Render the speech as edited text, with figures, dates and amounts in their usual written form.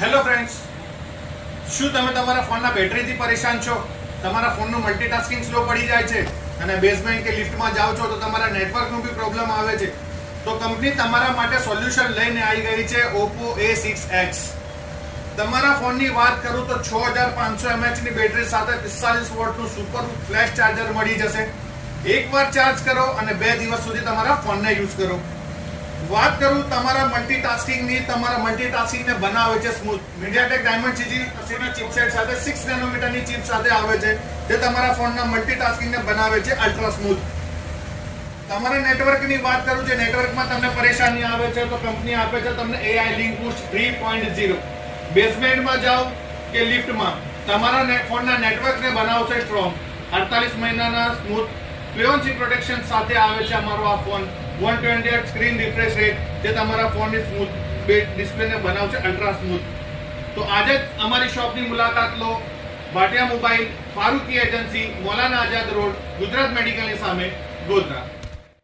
Hello friends, શું તમે તમારા ફોનના બેટરીથી પરેશાન છો? તમારા ફોનનું મલ્ટીટાસ્કિંગ સ્લો પડી જાય છે અને બેઝમેન્ટ કે લિફ્ટમાં જાઓ છો તો તમારા નેટવર્કનું બી પ્રોબ્લેમ આવે છે, તો કંપની તમારા માટે સોલ્યુશન લઈને આવી ગઈ છે Oppo A6X. તમારા ફોનની વાત કરું તો 6500 mAh ની બેટરી સાથે 45 વોટનું સુપર ફ્લેશ ચાર્જર મળી જશે. એકવાર ચાર્જ કરો અને 2 દિવસ સુધી તમારા ફોનને યુઝ કરો. વાત કરું તમારા મલ્ટીટાસ્કિંગની, તમારા મલ્ટીટાસ્કિંગને બનાવે છે સ્મૂથ. MediaTek Dimensity ચિપસેટ સાથે 6 નેનોમીટરની ચિપ સાથે આવે છે, જે તમારા ફોનના મલ્ટીટાસ્કિંગને બનાવે છે અલ્ટ્રા સ્મૂથ. તમારા નેટવર્કની વાત કરું, જે નેટવર્કમાં તમને પરેશાની આવે છે તો કંપની આપે છે તમને AI લિંક બૂસ્ટ 3.0. બેઝમેન્ટમાં જાઓ કે લિફ્ટમાં, તમારા ફોનના નેટવર્કને બનાવશે સ્ટ્રોંગ. 48 મહિનાના સ્મૂથ ફ્લુએન્સી પ્રોટેક્શન સાથે આવે છે અમારો આ phone. 120 Hz screen refresh rate, જે તમારા ફોનની સ્મૂથ ડિસ્પ્લેને બનાવશે અલ્ટ્રા સ્મૂથ. તો આજે જ અમારી શોપની મુલાકાત લો. Bhatia mobile, Faruqui agency, Maulana Azad road, Gujarat મેડિકલની સામે, ગોધરા.